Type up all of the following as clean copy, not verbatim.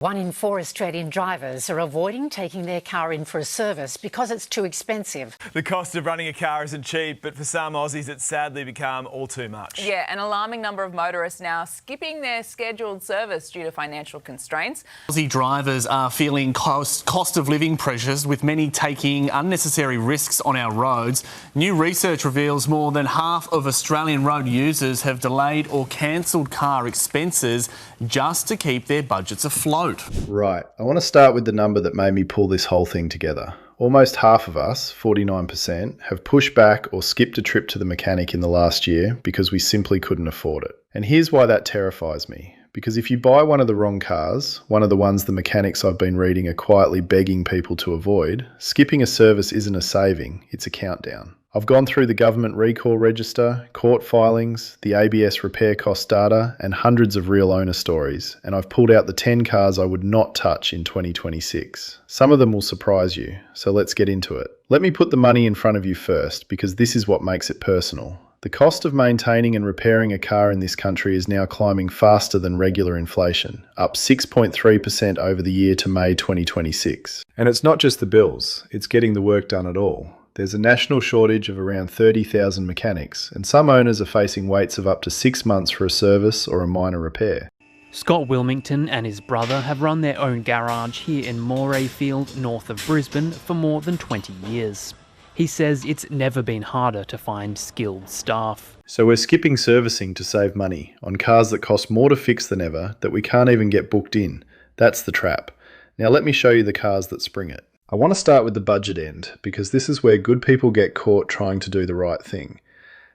1 in 4 Australian drivers are avoiding taking their car in for a service because it's too expensive. The cost of running a car isn't cheap, but for some Aussies it's sadly become all too much. Yeah, an alarming number of motorists now skipping their scheduled service due to financial constraints. Aussie drivers are feeling cost of living pressures, with many taking unnecessary risks on our roads. New research reveals more than half of Australian road users have delayed or cancelled car expenses just to keep their budgets afloat. Right, I want to start with the number that made me pull this whole thing together. Almost half of us, 49%, have pushed back or skipped a trip to the mechanic in the last year because we simply couldn't afford it. And here's why that terrifies me. Because if you buy one of the wrong cars, one of the ones the mechanics I've been reading are quietly begging people to avoid, skipping a service isn't a saving, it's a countdown. I've gone through the government recall register, court filings, the ABS repair cost data, and hundreds of real owner stories, and I've pulled out the 10 cars I would not touch in 2026. Some of them will surprise you, so let's get into it. Let me put the money in front of you first, because this is what makes it personal. The cost of maintaining and repairing a car in this country is now climbing faster than regular inflation, up 6.3% over the year to May 2026. And it's not just the bills, it's getting the work done at all. There's a national shortage of around 30,000 mechanics, and some owners are facing waits of up to 6 months for a service or a minor repair. Scott Wilmington and his brother have run their own garage here in Morayfield, north of Brisbane, for more than 20 years. He says it's never been harder to find skilled staff. So we're skipping servicing to save money on cars that cost more to fix than ever, that we can't even get booked in. That's the trap. Now let me show you the cars that spring it. I want to start with the budget end, because this is where good people get caught trying to do the right thing.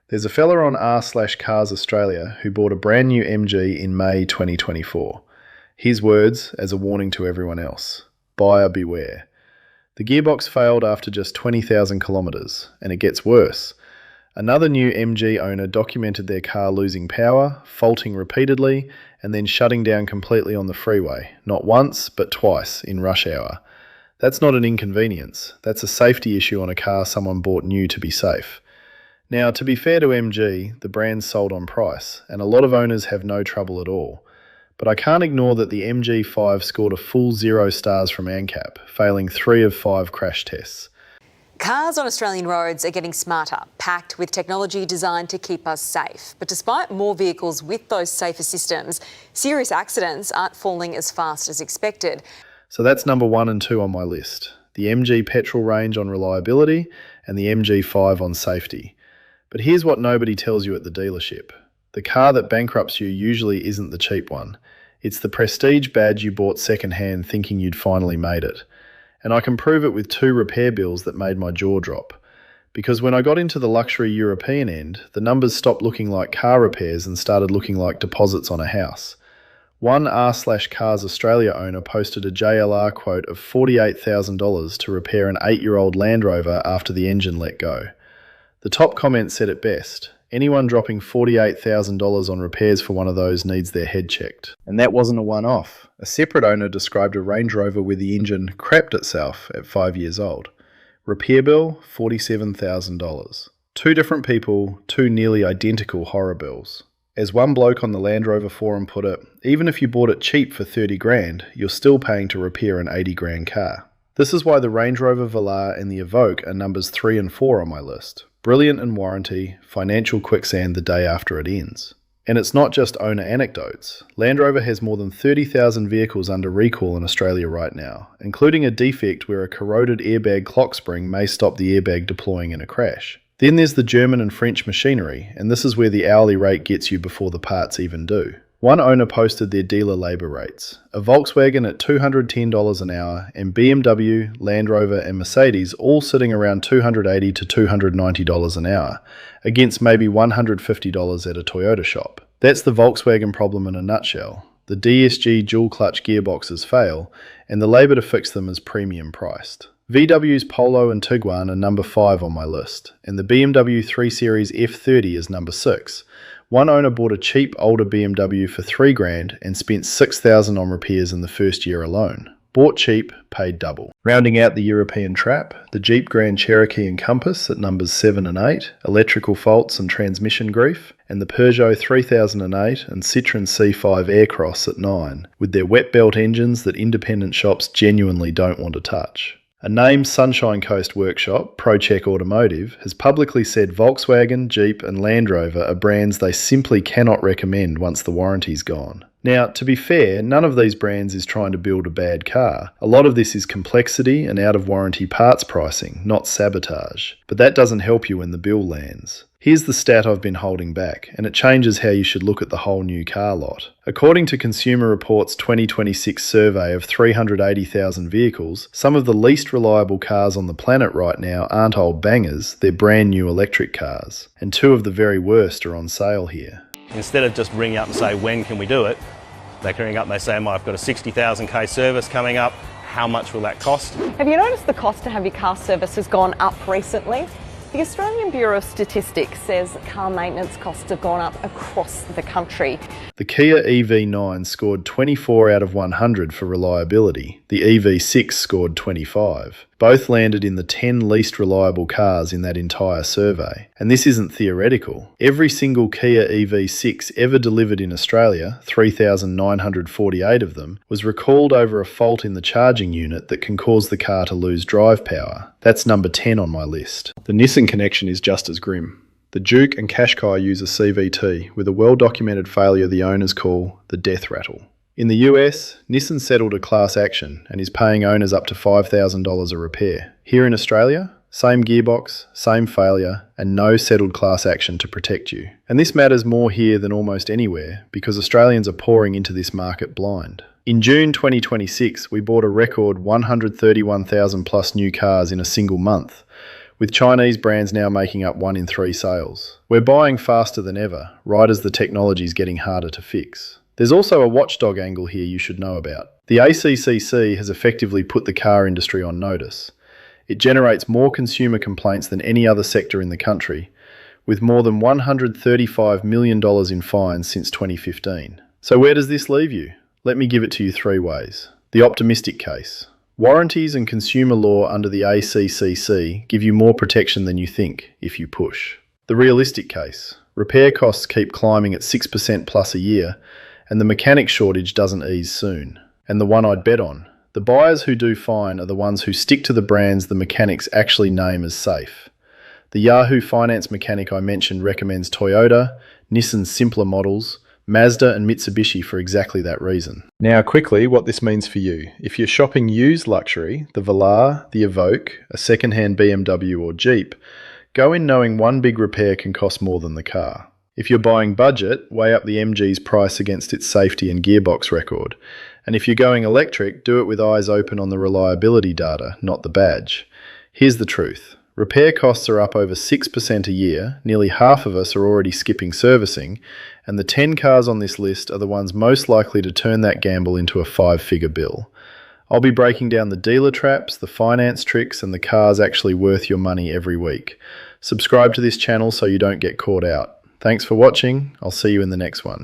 There's a fella on r/CarsAustralia who bought a brand new MG in May 2024. His words as a warning to everyone else: buyer beware. The gearbox failed after just 20,000 kilometres, and it gets worse. Another new MG owner documented their car losing power, faulting repeatedly, and then shutting down completely on the freeway, not once but twice in rush hour. That's not an inconvenience, that's a safety issue on a car someone bought new to be safe. Now, to be fair to MG, the brand's sold on price, and a lot of owners have no trouble at all. But I can't ignore that the MG5 scored a full 0 stars from ANCAP, failing 3 of 5 crash tests. Cars on Australian roads are getting smarter, packed with technology designed to keep us safe. But despite more vehicles with those safer systems, serious accidents aren't falling as fast as expected. So that's number 1 and 2 on my list. The MG petrol range on reliability and the MG5 on safety. But here's what nobody tells you at the dealership. The car that bankrupts you usually isn't the cheap one. It's the prestige badge you bought secondhand thinking you'd finally made it. And I can prove it with 2 repair bills that made my jaw drop. Because when I got into the luxury European end, the numbers stopped looking like car repairs and started looking like deposits on a house. One r/CarsAustralia owner posted a JLR quote of $48,000 to repair an 8-year-old Land Rover after the engine let go. The top comment said it best: anyone dropping $48,000 on repairs for one of those needs their head checked. And that wasn't a one-off. A separate owner described a Range Rover with the engine crapped itself at 5 years old. Repair bill, $47,000. 2 different people, 2 nearly identical horror bills. As one bloke on the Land Rover forum put it, even if you bought it cheap for 30 grand, you're still paying to repair an 80 grand car. This is why the Range Rover Velar and the Evoque are numbers 3 and 4 on my list. Brilliant in warranty, financial quicksand the day after it ends. And it's not just owner anecdotes. Land Rover has more than 30,000 vehicles under recall in Australia right now, including a defect where a corroded airbag clock spring may stop the airbag deploying in a crash. Then there's the German and French machinery, and this is where the hourly rate gets you before the parts even do. One owner posted their dealer labour rates. A Volkswagen at $210 an hour, and BMW, Land Rover and Mercedes all sitting around $280 to $290 an hour, against maybe $150 at a Toyota shop. That's the Volkswagen problem in a nutshell. The DSG dual clutch gearboxes fail, and the labour to fix them is premium priced. VW's Polo and Tiguan are number 5 on my list, and the BMW 3 Series F30 is number 6. One owner bought a cheap older BMW for 3 grand and spent $6,000 on repairs in the first year alone. Bought cheap, paid double. Rounding out the European trap, the Jeep Grand Cherokee and Compass at numbers 7 and 8, electrical faults and transmission grief, and the Peugeot 3008 and Citroën C5 Aircross at 9, with their wet belt engines that independent shops genuinely don't want to touch. A named Sunshine Coast workshop, ProCheck Automotive, has publicly said Volkswagen, Jeep and Land Rover are brands they simply cannot recommend once the warranty's gone. Now, to be fair, none of these brands is trying to build a bad car. A lot of this is complexity and out-of-warranty parts pricing, not sabotage. But that doesn't help you when the bill lands. Here's the stat I've been holding back, and it changes how you should look at the whole new car lot. According to Consumer Reports' 2026 survey of 380,000 vehicles, some of the least reliable cars on the planet right now aren't old bangers, they're brand new electric cars. And two of the very worst are on sale here. Instead of just ringing up and say, when can we do it? They can ring up and they say, I've got a 60,000k service coming up. How much will that cost? Have you noticed the cost to have your car service has gone up recently? The Australian Bureau of Statistics says car maintenance costs have gone up across the country. The Kia EV9 scored 24 out of 100 for reliability. The EV6 scored 25. Both landed in the 10 least reliable cars in that entire survey. And this isn't theoretical. Every single Kia EV6 ever delivered in Australia, 3,948 of them, was recalled over a fault in the charging unit that can cause the car to lose drive power. That's number 10 on my list. The Nissan connection is just as grim. The Duke and Qashqai use a CVT with a well-documented failure the owners call the death rattle. In the US, Nissan settled a class action and is paying owners up to $5,000 a repair. Here in Australia, same gearbox, same failure, and no settled class action to protect you. And this matters more here than almost anywhere because Australians are pouring into this market blind. In June 2026, we bought a record 131,000 plus new cars in a single month, with Chinese brands now making up 1 in 3 sales. We're buying faster than ever, right as the technology's getting harder to fix. There's also a watchdog angle here you should know about. The ACCC has effectively put the car industry on notice. It generates more consumer complaints than any other sector in the country, with more than $135 million in fines since 2015. So where does this leave you? Let me give it to you 3 ways. The optimistic case. Warranties and consumer law under the ACCC give you more protection than you think, if you push. The realistic case. Repair costs keep climbing at 6% plus a year, and the mechanic shortage doesn't ease soon. And the one I'd bet on. The buyers who do fine are the ones who stick to the brands the mechanics actually name as safe. The Yahoo Finance mechanic I mentioned recommends Toyota, Nissan's simpler models, Mazda and Mitsubishi for exactly that reason. Now quickly, what this means for you. If you're shopping used luxury, the Velar, the Evoque, a second-hand BMW or Jeep, go in knowing one big repair can cost more than the car. If you're buying budget, weigh up the MG's price against its safety and gearbox record. And if you're going electric, do it with eyes open on the reliability data, not the badge. Here's the truth. Repair costs are up over 6% a year, nearly half of us are already skipping servicing, and the 10 cars on this list are the ones most likely to turn that gamble into a 5-figure bill. I'll be breaking down the dealer traps, the finance tricks, and the cars actually worth your money every week. Subscribe to this channel so you don't get caught out. Thanks for watching. I'll see you in the next one.